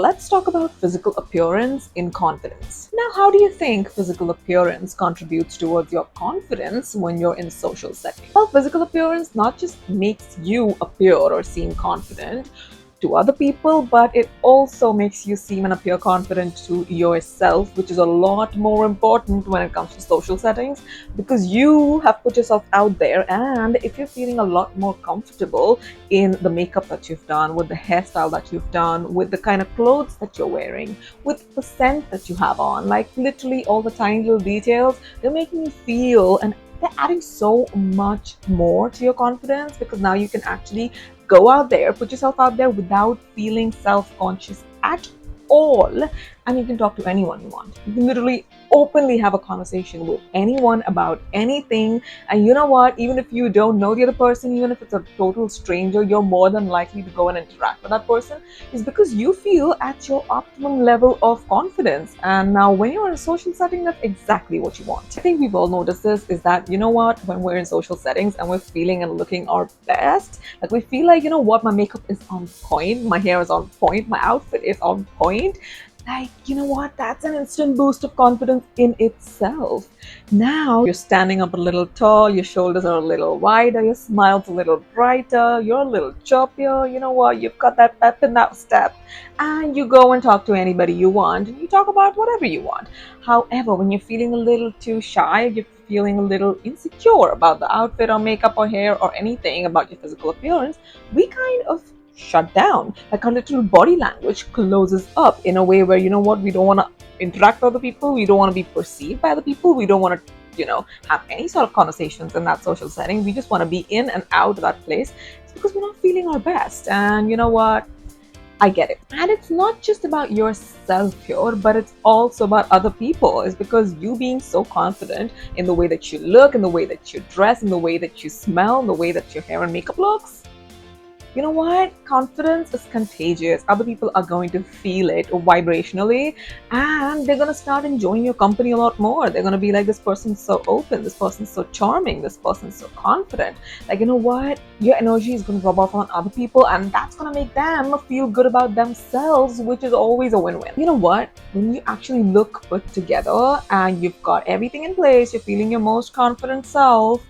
Let's talk about physical appearance in confidence. Now, how do you think physical appearance contributes towards your confidence when you're in social settings? Well, physical appearance not just makes you appear or seem confident to other people, but it also makes you seem and appear confident to yourself, which is a lot more important when it comes to social settings because you have put yourself out there. And if you're feeling a lot more comfortable in the makeup that you've done, with the hairstyle that you've done, with the kind of clothes that you're wearing, with the scent that you have on, like literally all the tiny little details, they're making you feel and they're adding so much more to your confidence because now you can actually go out there, put yourself out there without feeling self-conscious at all, and you can talk to anyone you want. You can literally openly have a conversation with anyone about anything. And you know what, even if you don't know the other person, even if it's a total stranger, you're more than likely to go and interact with that person is because you feel at your optimum level of confidence. And now when you're in a social setting, that's exactly what you want. I think we've all noticed this, is that you know what, when we're in social settings and we're feeling and looking our best, like we feel like, you know what, my makeup is on point, my hair is on point, my outfit is on point, like, you know what, that's an instant boost of confidence in itself. Now you're standing up a little tall, your shoulders are a little wider, your smile's a little brighter, you're a little choppier, you know what, you've got that pep in that step, and you go and talk to anybody you want and you talk about whatever you want. However, when you're feeling a little too shy, you're feeling a little insecure about the outfit or makeup or hair or anything about your physical appearance, we kind of shut down. Like our little body language closes up in a way where, you know what, we don't want to interact with other people, we don't want to be perceived by other people, we don't want to, you know, have any sort of conversations in that social setting. We just want to be in and out of that place. It's because we're not feeling our best. And you know what, I get it. And it's not just about yourself here, but it's also about other people. It's because you being so confident in the way that you look, in the way that you dress, in the way that you smell, in the way that your hair and makeup looks, you know what? Confidence is contagious. Other people are going to feel it vibrationally and they're going to start enjoying your company a lot more. They're going to be like, this person's so open, this person's so charming, this person's so confident. Like, you know what? Your energy is going to rub off on other people and that's going to make them feel good about themselves, which is always a win-win. You know what? When you actually look put together and you've got everything in place, you're feeling your most confident self,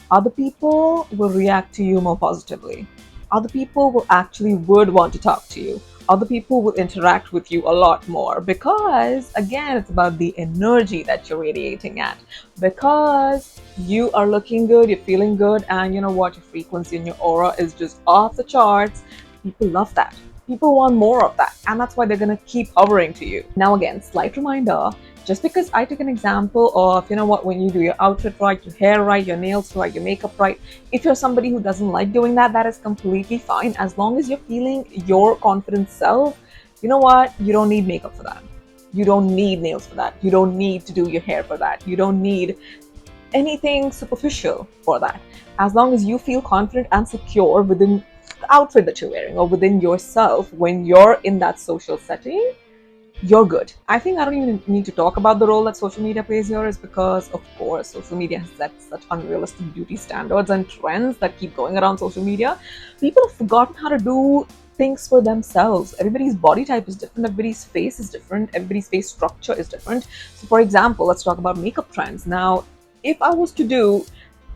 other people will react to you more positively. Other people will actually would want to talk to you. Other people will interact with you a lot more because, again, it's about the energy that you're radiating at. Because you are looking good, you're feeling good, and you know what, your frequency and your aura is just off the charts. People love that. People want more of that, and that's why they're going to keep hovering to you. Now, again, slight reminder, just because I took an example of, you know what, when you do your outfit right, your hair right, your nails right, your makeup right, if you're somebody who doesn't like doing that, that is completely fine. As long as you're feeling your confident self, you know what, you don't need makeup for that. You don't need nails for that. You don't need to do your hair for that. You don't need anything superficial for that. As long as you feel confident and secure within the outfit that you're wearing or within yourself when you're in that social setting, you're good. I think I don't even need to talk about the role that social media plays here, is because, of course, social media has set such unrealistic beauty standards and trends that keep going around social media. People have forgotten how to do things for themselves. Everybody's body type is different, everybody's face is different, everybody's face structure is different. So, for example, let's talk about makeup trends. Now, if I was to do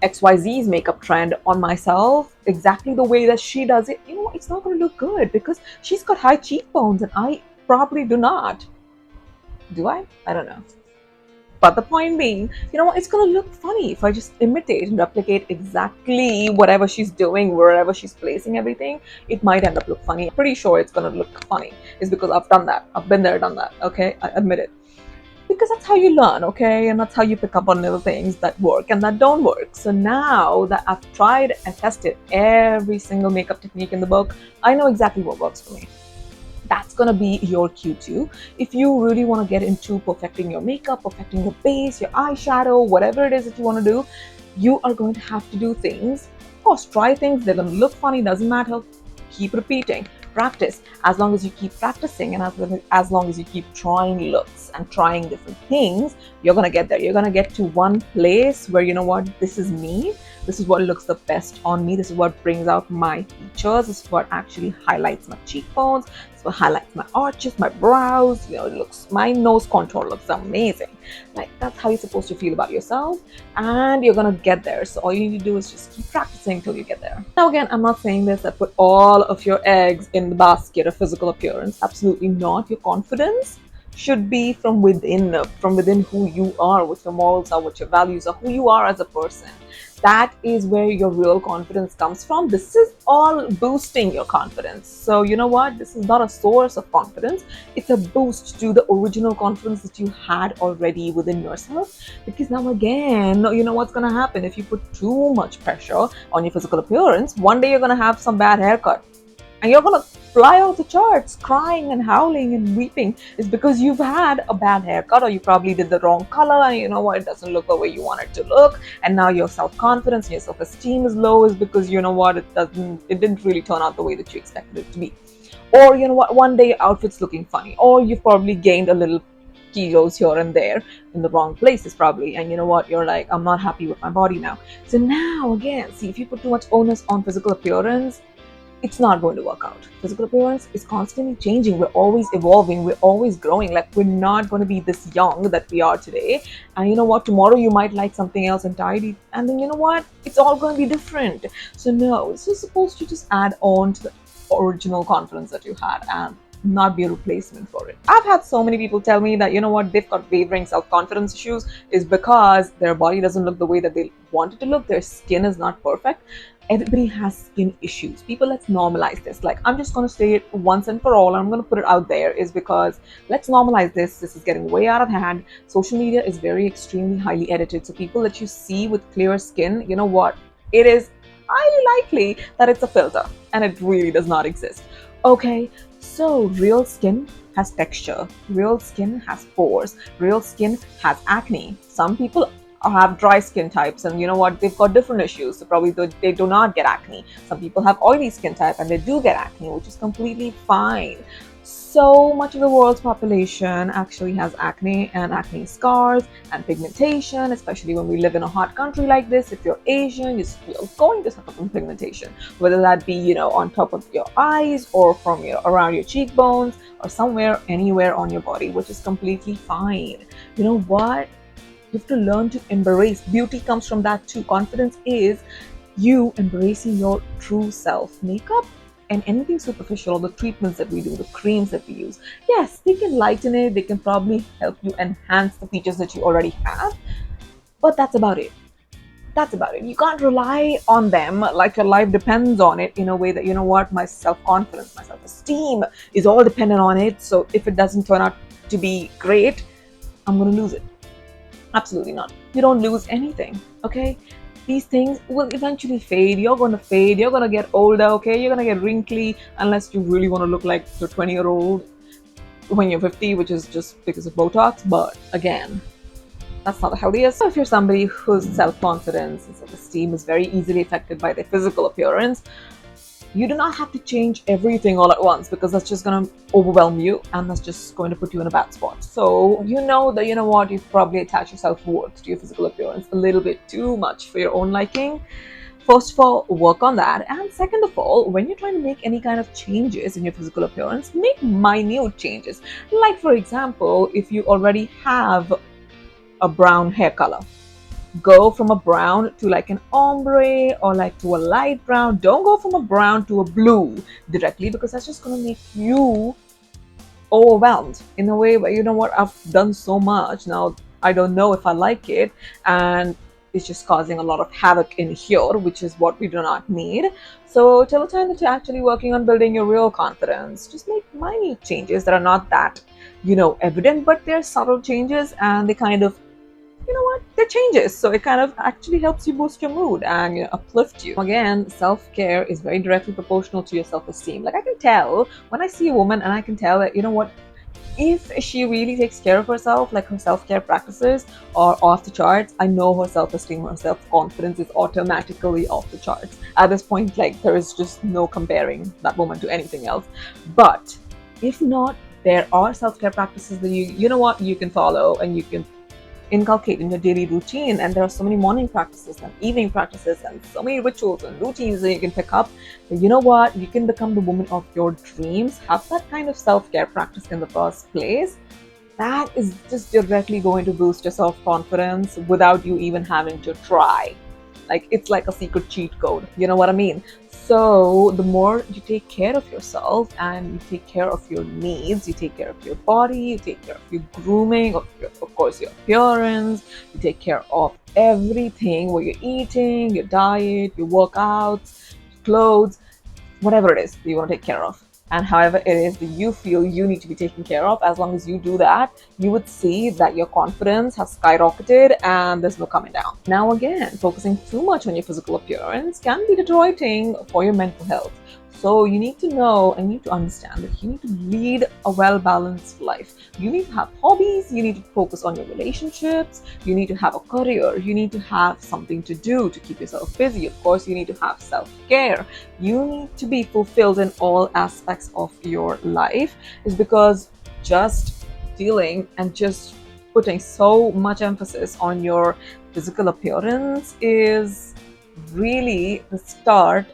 XYZ's makeup trend on myself exactly the way that she does it, you know, it's not going to look good because she's got high cheekbones and I probably do not. Do I? I don't know. But the point being, you know what, it's gonna look funny if I just imitate and replicate exactly whatever she's doing, wherever she's placing everything. It might end up look funny. I'm pretty sure it's gonna look funny. It's because I've done that. I've been there, done that. Okay, I admit it. Because that's how you learn, okay? And that's how you pick up on little things that work and that don't work. So now that I've tried and tested every single makeup technique in the book, I know exactly what works for me. That's going to be your cue too. If you really want to get into perfecting your makeup, perfecting your base, your eyeshadow, whatever it is that you want to do, you are going to have to do things. Of course, try things. They're going to look funny, doesn't matter. Keep repeating. Practice. As long as you keep practicing and as long as you keep trying looks and trying different things, you're going to get there. You're going to get to one place where, you know what, this is me. This is what looks the best on me. This is what brings out my features. This is what actually highlights my cheekbones. This is what highlights my arches, my brows. You know, it looks, my nose contour looks amazing. Like, that's how you're supposed to feel about yourself, and you're gonna get there. So all you need to do is just keep practicing till you get there. Now again, I'm not saying this that put all of your eggs in the basket of physical appearance. Absolutely not. Your confidence should be from within who you are, what your morals are, what your values are, who you are as a person. That is where your real confidence comes from. This is all boosting your confidence. So you know what? This is not a source of confidence. It's a boost to the original confidence that you had already within yourself. Because now again, you know what's going to happen if you put too much pressure on your physical appearance. One day you're going to have some bad haircut, and you're gonna fly off the charts crying and howling and weeping. It's because you've had a bad haircut, or you probably did the wrong color, and you know what, it doesn't look the way you want it to look, and now your self-confidence and your self-esteem is low, is because you know what, it didn't really turn out the way that you expected it to be. Or you know what, one day your outfit's looking funny, or you've probably gained a little kilos here and there in the wrong places probably, and you know what, you're like, I'm not happy with my body now. So now again, see, if you put too much onus on physical appearance, it's not going to work out. Physical appearance is constantly changing. We're always evolving. We're always growing. Like, we're not going to be this young that we are today. And you know what? Tomorrow you might like something else entirely. And then you know what? It's all going to be different. So no, it's just supposed to just add on to the original confidence that you had and not be a replacement for it. I've had so many people tell me that, you know what, they've got wavering self-confidence issues is because their body doesn't look the way that they want it to look. Their skin is not perfect. Everybody has skin issues. People, let's normalize this. Like, I'm just going to say it once and for all. I'm going to put it out there, is because let's normalize this. This is getting way out of hand. Social media is very extremely highly edited. So people that you see with clear skin, you know what? It is highly likely that it's a filter, and it really does not exist. Okay, so real skin has texture. Real skin has pores. Real skin has acne. Some people have dry skin types, and you know what, they've got different issues, so probably they do not get acne. Some people have oily skin type and they do get acne, which is completely fine. So much of the world's population actually has acne and acne scars and pigmentation, especially when we live in a hot country like this. If you're Asian, you're going to suffer from pigmentation, whether that be, you know, on top of your eyes or from around your cheekbones or somewhere, anywhere on your body, which is completely fine. You know what? You have to learn to embrace. Beauty comes from that too. Confidence is you embracing your true self. Makeup and anything superficial, the treatments that we do, the creams that we use, yes, they can lighten it. They can probably help you enhance the features that you already have. But that's about it. That's about it. You can't rely on them like your life depends on it, in a way that, you know what, my self-confidence, my self-esteem is all dependent on it. So if it doesn't turn out to be great, I'm going to lose it. Absolutely not. You don't lose anything, okay? These things will eventually fade. You're going to fade. You're going to get older, okay? You're going to get wrinkly, unless you really want to look like your 20-year-old when you're 50, which is just because of Botox. But again, that's not the healthiest. So if you're somebody whose self-confidence and self-esteem is very easily affected by their physical appearance, you do not have to change everything all at once, because that's just going to overwhelm you, and that's just going to put you in a bad spot. So you know that, you know what, you've probably attached your self-worth to your physical appearance a little bit too much for your own liking. First of all, work on that. And second of all, when you're trying to make any kind of changes in your physical appearance, make minute changes. Like, for example, if you already have a brown hair color, go from a brown to like an ombre, or like to a light brown. Don't go from a brown to a blue directly, because that's just going to make you overwhelmed in a way where, you know what, I've done so much now, I don't know if I like it, and it's just causing a lot of havoc in here, which is what we do not need. So till the time that you're actually working on building your real confidence, just make minute changes that are not that, you know, evident, but they're subtle changes, and they kind of, you know what, they're changes. So it kind of actually helps you boost your mood and, you know, uplift you. Again, self-care is very directly proportional to your self-esteem. Like, I can tell when I see a woman, and I can tell that, you know what, if she really takes care of herself, like her self-care practices are off the charts, I know her self-esteem, her self-confidence is automatically off the charts. At this point, like, there is just no comparing that woman to anything else. But if not, there are self-care practices that you know what, you can follow, and you can inculcate in your daily routine. And there are so many morning practices and evening practices and so many rituals and routines that you can pick up. But you know what? You can become the woman of your dreams. Have that kind of self-care practice in the first place. That is just directly going to boost your self-confidence without you even having to try. Like, it's like a secret cheat code. You know what I mean? So the more you take care of yourself and you take care of your needs, you take care of your body, you take care of your grooming, of course, your appearance, you take care of everything, what you're eating, your diet, your workouts, clothes, whatever it is that you want to take care of. And however it is that you feel you need to be taken care of, as long as you do that, you would see that your confidence has skyrocketed and there's no coming down. Now again, focusing too much on your physical appearance can be deteriorating for your mental health. So you need to know and you need to understand that you need to lead a well-balanced life. You need to have hobbies, you need to focus on your relationships, you need to have a career, you need to have something to do to keep yourself busy. Of course, you need to have self-care. You need to be fulfilled in all aspects of your life. Is because just dealing and just putting so much emphasis on your physical appearance is really the start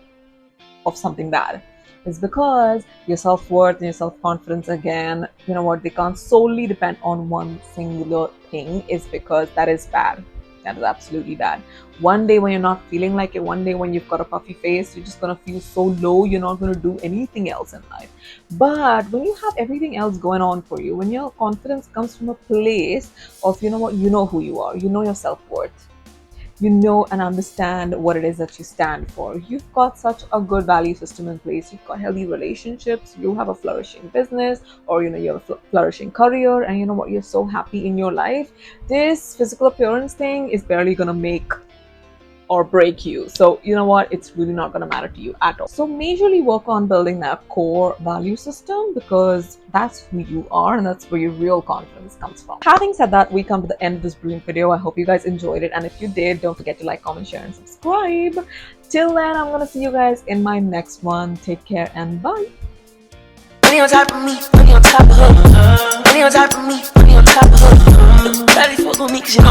of something bad. It's because your self-worth and your self-confidence, again, you know what, they can't solely depend on one singular thing. Is because that is bad. That is absolutely bad. One day when you're not feeling like it, one day when you've got a puffy face, you're just gonna feel so low, you're not gonna do anything else in life. But when you have everything else going on for you, when your confidence comes from a place of, you know what, you know who you are, you know your self-worth, you know and understand what it is that you stand for. You've got such a good value system in place. You've got healthy relationships. You have a flourishing business, or you have a flourishing career, and you know what, you're so happy in your life. This physical appearance thing is barely gonna make or break you. So you know what, it's really not going to matter to you at all. So majorly work on building that core value system, because that's who you are and that's where your real confidence comes from. Having said that, we come to the end of this brilliant video. I hope you guys enjoyed it, and if you did, don't forget to like, comment, share, and subscribe. Till then, I'm gonna see you guys in my next one. Take care and bye. Money on top of me, money on top of her. Money on top of me, money on top of her. Daddy fuck with me 'cause you know